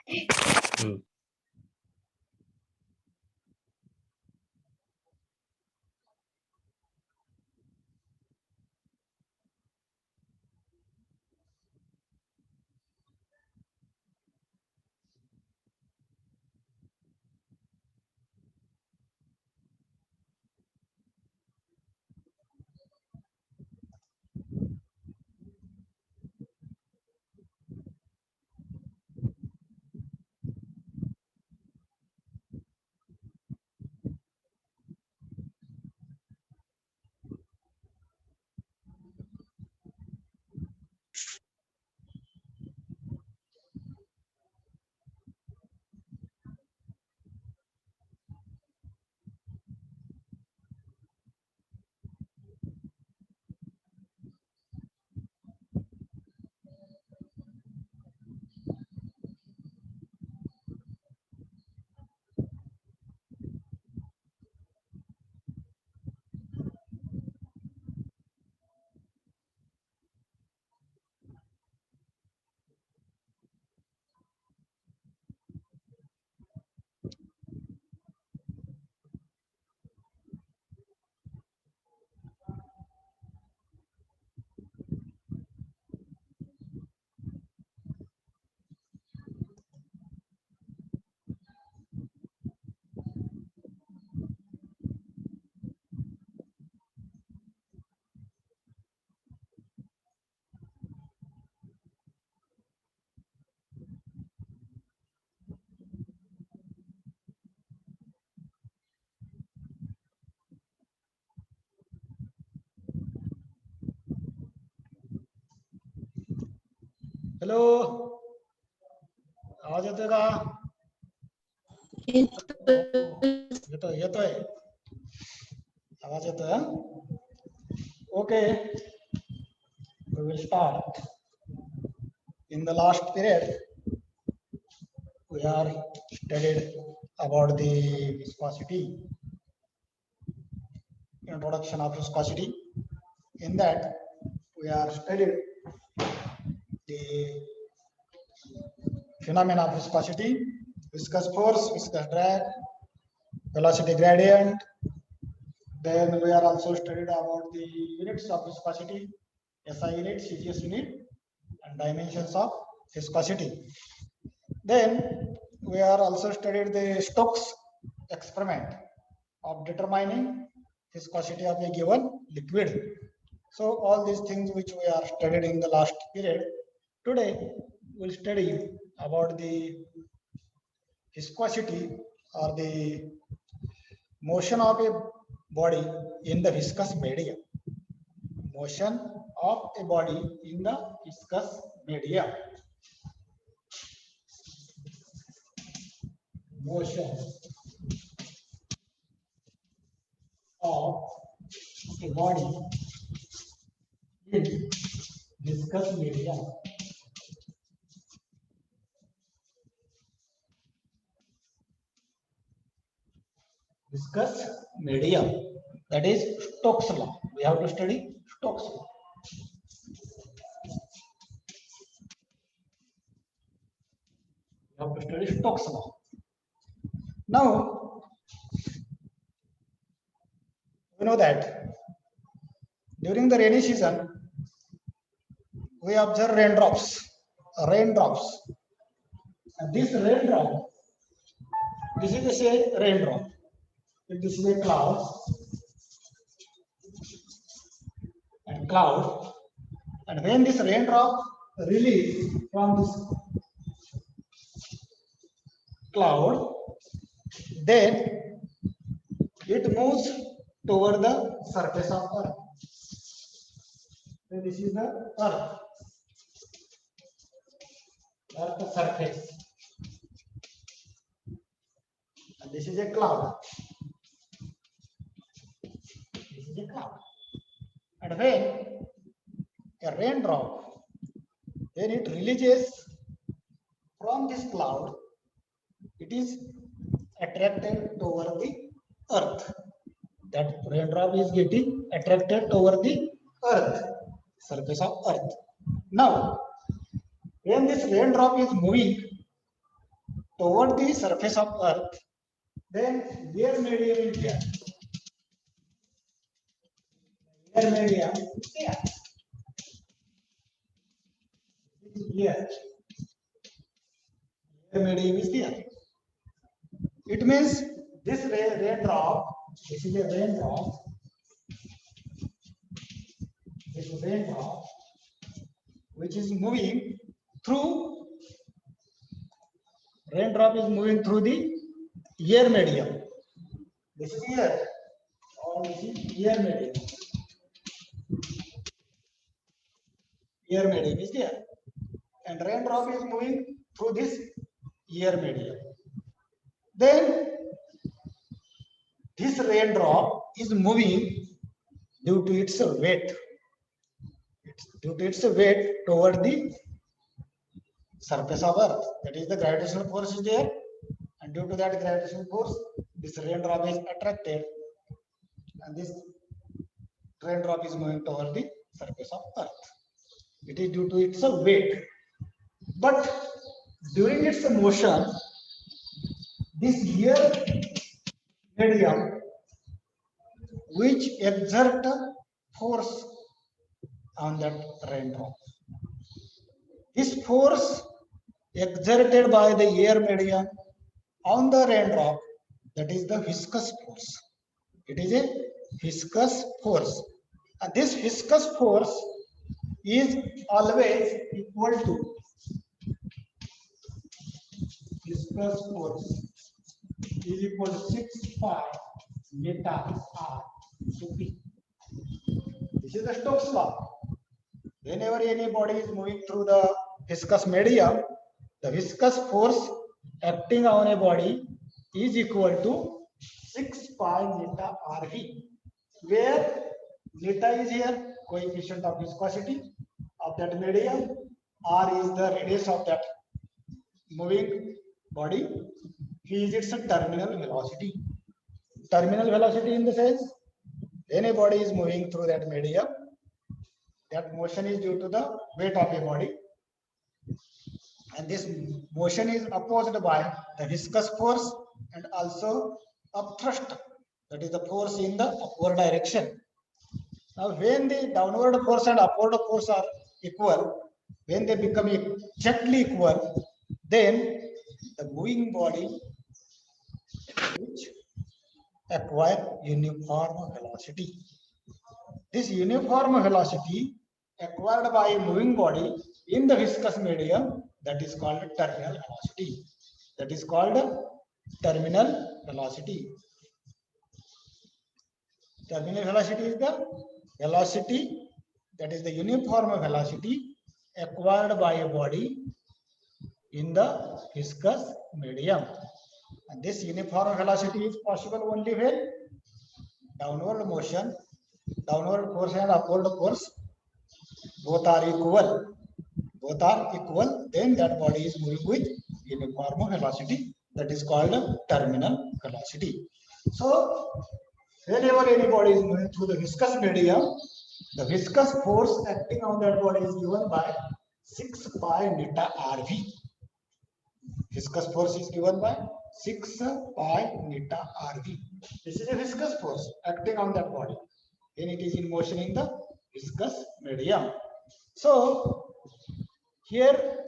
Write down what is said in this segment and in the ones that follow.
Hmm. Hello, आवाज येतोय का? येतोय येतोय आवाज येतोय. Okay, we will start. In the last period we are studied about the viscosity, introduction of viscosity. In that we are studied the phenomena of viscosity, viscous force, viscous drag, velocity gradient. Then we are also studied about the units of viscosity, SI unit, CGS unit, and dimensions of viscosity. Then we are also studied the Stokes experiment of determining viscosity of a given liquid. So all these things which we are studied in the last period, today we'll study about the viscosity or the motion of a body in the viscous medium. Motion of a body in the viscous medium. Motion of a body in viscous medium. Viscous medium, that is Stokes law. We have to study Stokes law. We have to study Stokes law. Now we know that during the rainy season we observe raindrops. And this raindrop, this is a raindrop. This is a cloud, and when this raindrop release from this cloud, then it moves toward the surface of Earth. So this is the Earth surface, and this is a cloud. This is a cloud, and when a raindrop, when it releases from this cloud, it is attracted toward the Earth. That raindrop is getting attracted toward the Earth, surface of Earth. Now, when this raindrop is moving toward the surface of Earth, then air medium is there. Air medium is there. Here, air medium is there. It means this raindrop, this is a raindrop. This raindrop, which is moving through, raindrop is moving through the air medium. This is air, or this is air medium. Air medium is there, and raindrop is moving through this air medium. Then this raindrop is moving due to its weight. Due to its weight toward the surface of Earth. That is, the gravitational force is there, and due to that gravitational force, this raindrop is attracted, and this raindrop is moving toward the surface of Earth. It is due to its weight. But during its motion, this air medium, which exert force on that raindrop. This force exerted by the air medium on the raindrop, that is the viscous force. It is a viscous force. And this viscous force is always equal to viscous force is equal to 6 pi beta r to p. This is the Stokes law. Whenever any body is moving through the viscous medium, the viscous force acting on a body is equal to 6 pi neta rv, where neta is here, coefficient of viscosity of that medium, r is the radius of that moving body, v is its terminal velocity. Terminal velocity in the sense, when a body is moving through that medium, that motion is due to the weight of a body, and this motion is opposed by the viscous force and also upthrust, that is the force in the upward direction. Now, when the downward force and upward force are equal, when they become exactly equal, then the moving body which acquire uniform velocity. This uniform velocity acquired by a moving body in the viscous medium, that is called terminal velocity. That is called terminal velocity. Terminal velocity is the velocity, that is the uniform velocity acquired by a body in the viscous medium. And this uniform velocity is possible only when downward motion, downward force and upward force both are equal. Both are equal, then that body is moving with uniform velocity. That is called terminal velocity. So, whenever any body is moving through the viscous medium, the viscous force acting on that body is given by 6 pi neta rv. Viscous force is given by 6 pi neta rv. This is a viscous force acting on that body when it is in motion in the viscous medium. So, here,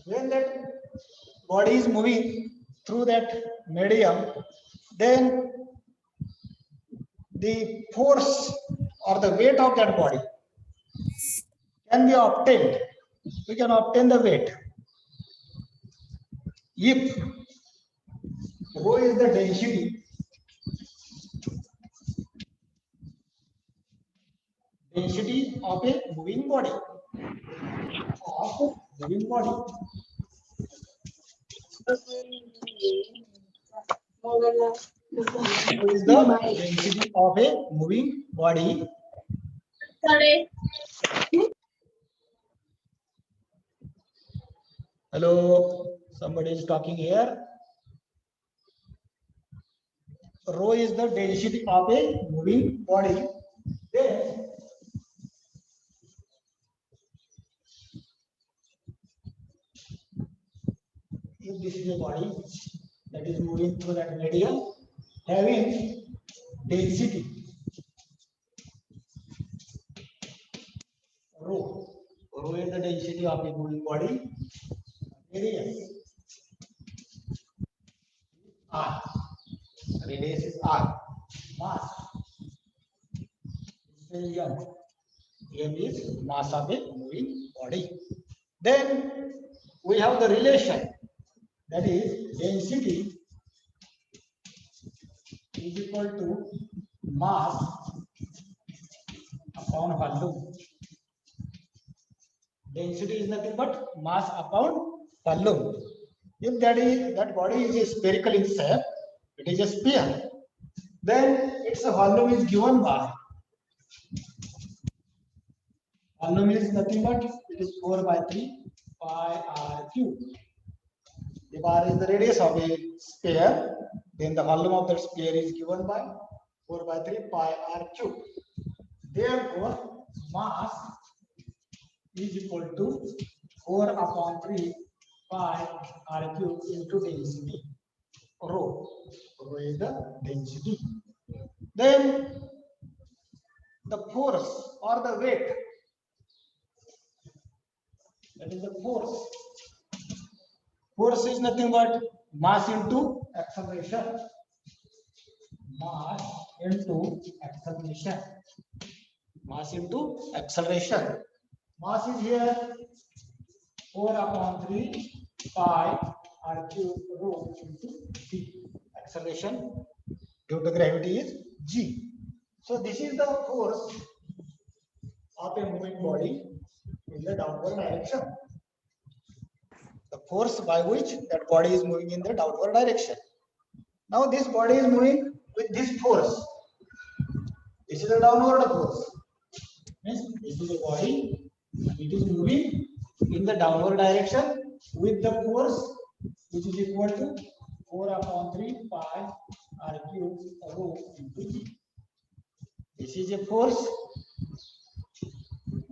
when that body is moving through that medium, then the force or the weight of that body can be obtained. We can obtain the weight if rho is the density of a moving body. Is the density of a moving body. Hello, somebody is talking here. Rho is the density of a moving body. Then if this is a body that is moving through that medium having density rho. Rho is the density of a moving body. Radius R. Radius is R. Mass is M. M is mass of a moving body. Then we have the relation, that is density is equal to mass upon volume. Density is nothing but mass upon volume. If that body is spherical in shape, it is a sphere, then its volume is given by, volume is nothing but it is 4 by 3 pi r cube. If r is the radius of a sphere, then the volume of that sphere is given by 4 by 3 pi r cube. Therefore, mass is equal to 4 upon 3 pi r cube into density rho. Rho is the density. Then the force or the weight, that is the force. Force is nothing but mass into acceleration. Mass into acceleration. Mass into acceleration. Mass is here 4 upon 3 pi r cube rho into g. Acceleration due to gravity is g. So this is the force of a moving body in the downward direction. The force by which that body is moving in the downward direction. Now this body is moving with this force. This is a downward force. Means this is a body. It is moving in the downward direction with the force which is equal to 4 upon 3 pi r cube rho into g. This is a force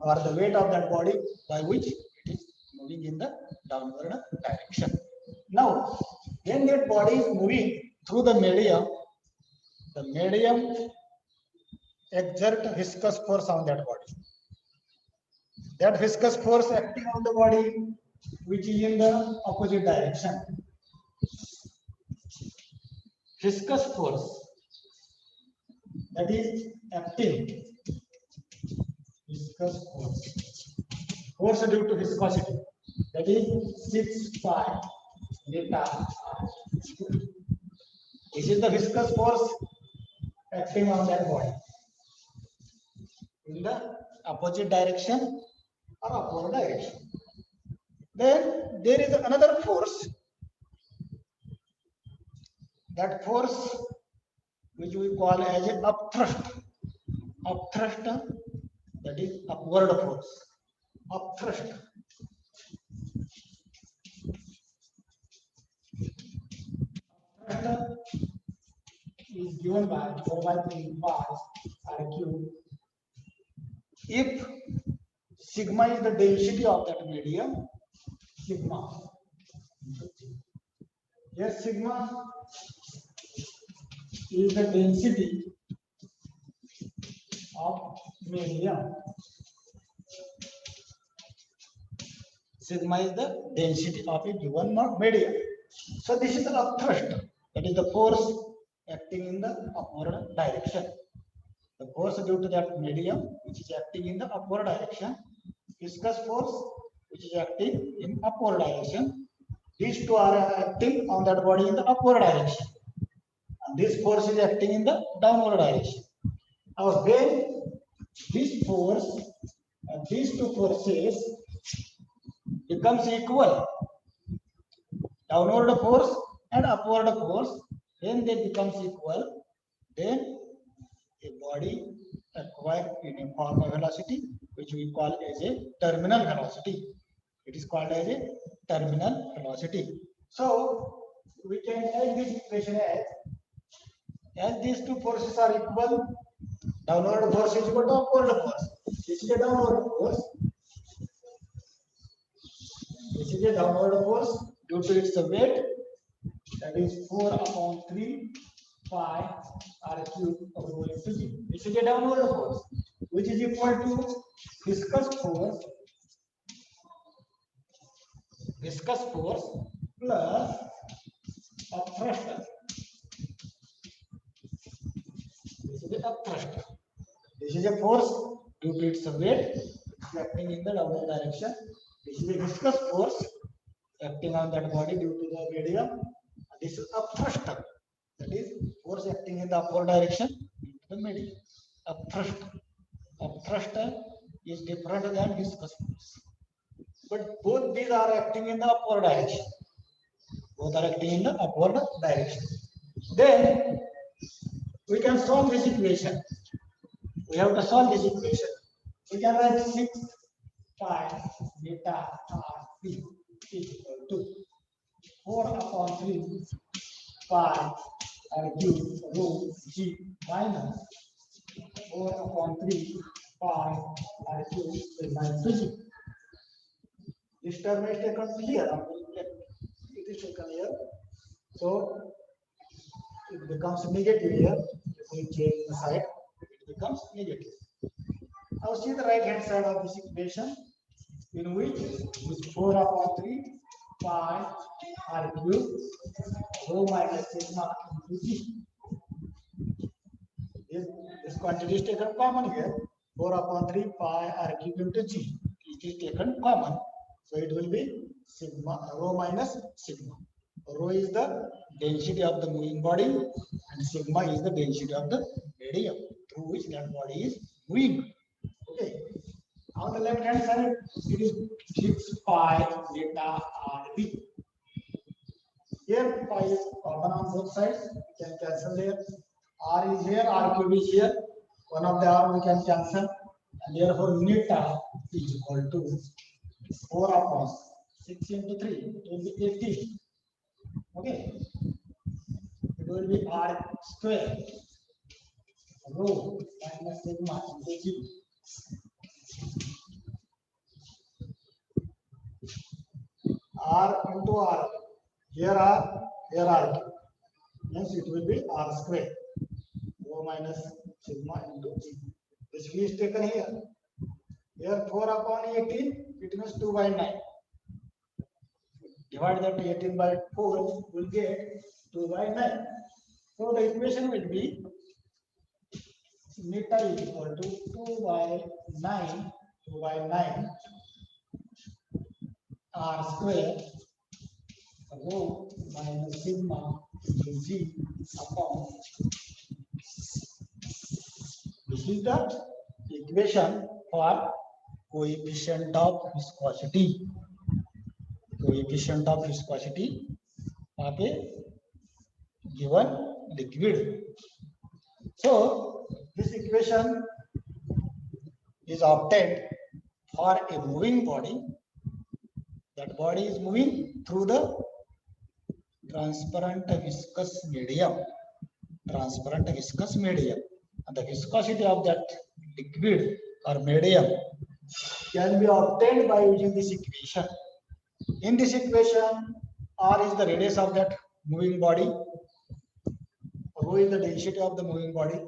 or the weight of that body by which it is moving in the downward direction. Now, when that body is moving through the medium exerts viscous force on that body. That viscous force acting on the body which is in the opposite direction. Viscous force that is acting. Viscous force. Force due to viscosity. That is 6 pi delta r. This is the viscous force acting on that body in the opposite direction or upward direction. Then there is another force. That force which we call as an upthrust. Upthrust, that is upward force. Upthrust. Upthrust is given by 4 by 3 pi r cube. If sigma is the density of that medium, sigma. Yes, sigma is the density of medium. Sigma is the density of a given medium. So this is the upthrust. That is the force acting in the upward direction. The force due to that medium which is acting in the upward direction. Viscous force which is acting in upward direction. These two are acting on that body in the upward direction. And this force is acting in the downward direction. Now when this force and these two forces becomes equal, downward force and upward force, when they becomes equal, then a body acquires uniform velocity, which we call as a terminal velocity. It is called as a terminal velocity. So we can take this equation as these two forces are equal, downward force is equal to upward force. This is a downward force. This is a downward force due to its weight, that is 4 upon 3 pi r cube rho into g. This is a downward force, which is equal to viscous force plus a thruster. This is a thruster. This is a force due to its weight acting in the downward direction. This is a viscous force acting on that body due to the medium. This is a thruster. That is force acting in the upward direction due to the medium. A thruster is different than viscous force. But both these are acting in the upward direction. Both are acting in the upward direction. Then we can solve this equation. We have to solve this equation. We can write 6 pi beta r p equal to 4 upon 3 pi r cube rho g minus 4 upon 3 pi r cube minus g. This term is taken here. It is taken here. So it becomes negative here. If we change the side, it becomes negative. Now see the right hand side of this equation, in which is 4 upon 3 pi r cube rho minus sigma into g. This quantity is taken common here. 4 upon 3 pi r cube into g. It is taken common. So it will be sigma rho minus sigma. Rho is the density of the moving body and sigma is the density of the medium through which that body is moving. Okay. On the left hand side, it is 6 pi beta rb. Here pi is common on both sides. We can cancel there. R is here, r cube is here. One of the r we can cancel, and therefore beta is equal to 4 upon 6 into 3. It will be 18. Okay. It will be r square rho minus sigma into g. R into R. Here R, here R. Hence it will be R square. Rho minus sigma into G. This V is taken here. Here 4 upon 18, it means 2 by 9. Divide that 18 by 4, will get 2 by 9. So the equation will be meter is equal to 2 by 9, R square rho minus sigma into G upon. This is the equation for coefficient of viscosity. Coefficient of viscosity of a given liquid. So this equation is obtained for a moving body. That body is moving through the transparent viscous medium. Transparent viscous medium. And the viscosity of that liquid or medium can be obtained by using this equation. In this equation, R is the radius of that moving body, rho is the density of the moving body,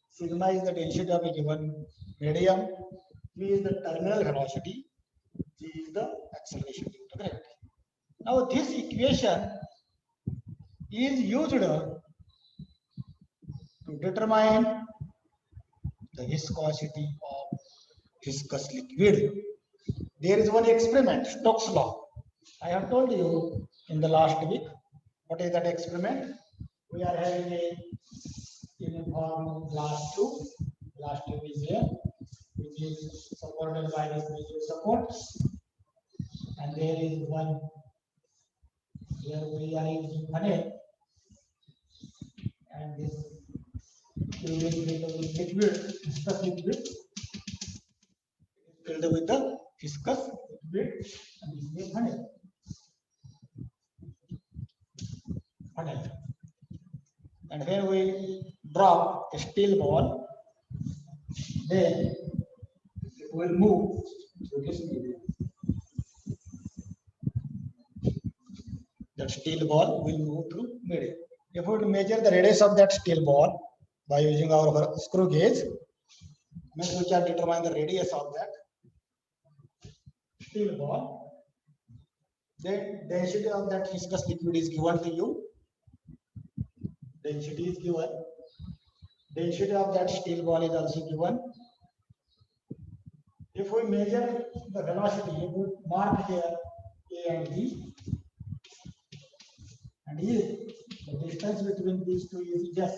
sigma is the density of a given medium, V is the terminal velocity, G is the acceleration due to gravity. Now this equation is used to determine the viscosity of viscous liquid. There is one experiment, Stokes law. I have told you in the last week. What is that experiment? We are having a uniform glass tube. Glass tube is here, which is supported by this rigid support. And there is one. Here we are using funnel, and this tube is filled with liquid, viscous liquid. Filled with the viscous liquid, and this is a funnel. And when we drop a steel ball, then it will move through this medium. steel ball will move through medium. If we measure the radius of that steel ball by using our screw gauge, means we can determine the radius of that steel ball. Then density of that viscous liquid is given to you. Density is given. Density of that steel ball is also given. If we measure the velocity, we would mark here A and B, and here the distance between these two is S.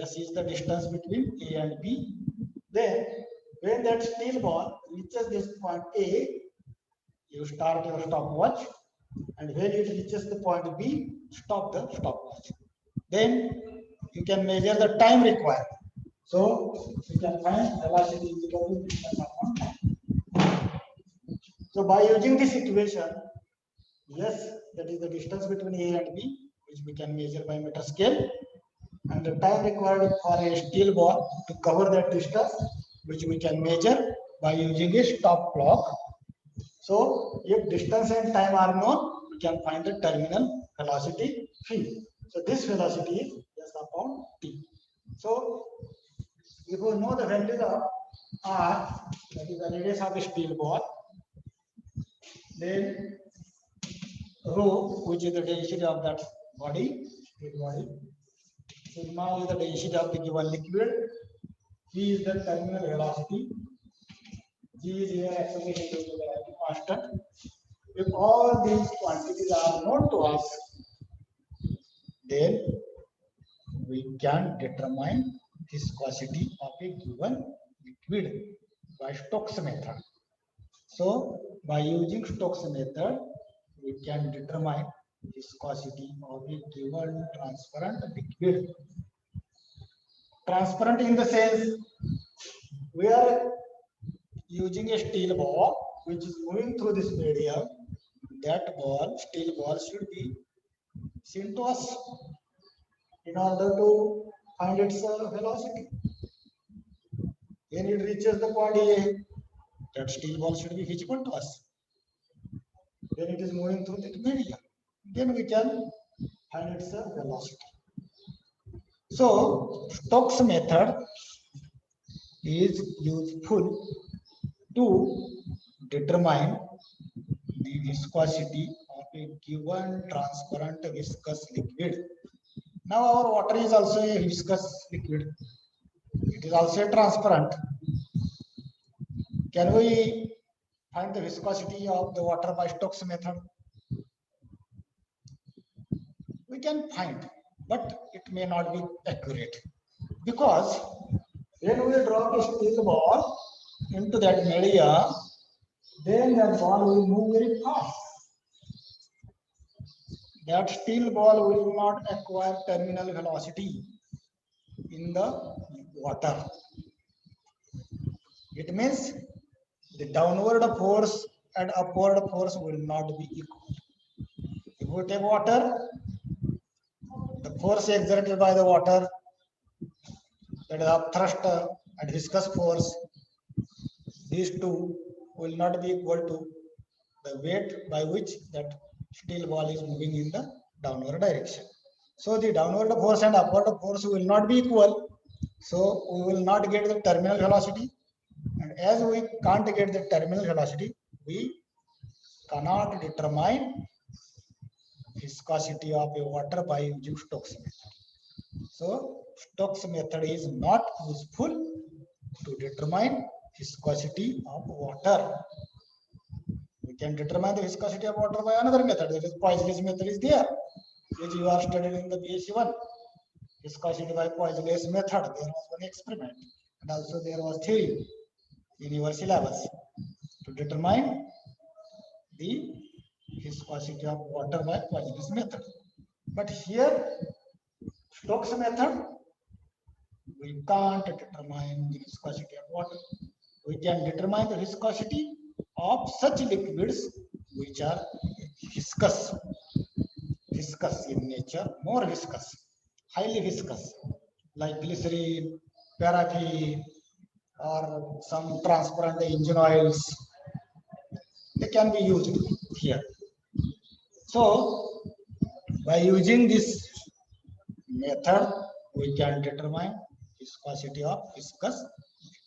S is the distance between A and B. Then, when that steel ball reaches this point A, you start your stopwatch, and when it reaches the point B, stop the stopwatch. Then you can measure the time required. So you can find velocity is equal to distance upon time. So by using this equation, yes, that is the distance between A and B, which we can measure by meter scale, and the time required for a steel ball to cover that distance, which we can measure by using a stop clock. So if distance and time are known, we can find the terminal velocity phi. So this velocity is S upon T. So if we know the values of R, that is the radius of a steel ball, then rho, which is the density of that body, steel body, sigma is the density of the given liquid, V is the terminal velocity, G is here acceleration to the constant. If all these quantities are known to us, then we can determine viscosity of a given liquid by Stokes method. So by using Stokes method, we can determine viscosity of a given transparent liquid. Transparent in the sense we are using a steel ball which is moving through this medium. That ball, steel ball, should be seen to us in order to find its velocity. When it reaches the point A, that steel ball should be visible to us. When it is moving through that medium, then we can find its velocity. So Stokes method is useful to determine the viscosity of a given transparent viscous liquid. Now our water is also a viscous liquid. It is also transparent. Can we find the viscosity of the water by Stokes method? We can find, but it may not be accurate, because when we drop a steel ball into that medium, then that ball will move very fast. That steel ball will not acquire terminal velocity in the water. It means the downward force and upward force will not be equal. If we take water, the force exerted by the water, that is upthrust and viscous force, these two will not be equal to the weight by which that steel ball is moving in the downward direction. So the downward force and upward force will not be equal. So we will not get the terminal velocity. And as we can't get the terminal velocity, we cannot determine viscosity of a water by using Stokes method. So Stokes method is not useful to determine viscosity of water. We can determine the viscosity of water by another method. That is Poiseuille's method is there, which you are studying in the BSc 1. Viscosity by Poiseuille's method. There was one experiment, and also there was theory in your syllabus to determine the viscosity of water by Poiseuille's method. But here, Stokes method, we can't determine the viscosity of water. We can determine the viscosity of such liquids which are viscous in nature, more viscous, highly viscous, like glycerine, paraffin, or some transparent engine oils. They can be used here. So By using this method, we can determine viscosity of viscous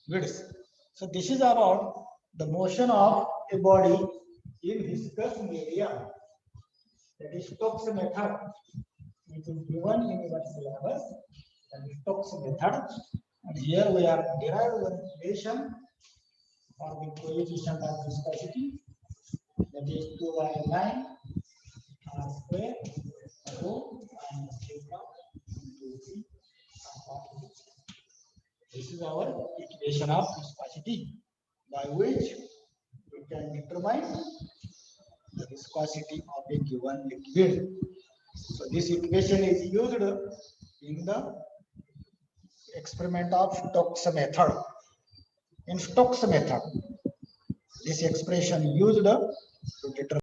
fluids. So this is about the motion of a body in viscous medium. That is Stokes method, which is given in our syllabus. That is Stokes method. And here we are derived one equation for the coefficient of viscosity. That is 2y9 r square rho minus sigma into c. This is our equation of viscosity, by which we can determine the viscosity of a given liquid. So this equation is used in the experiment of Stokes method. In Stokes method, this expression used to determine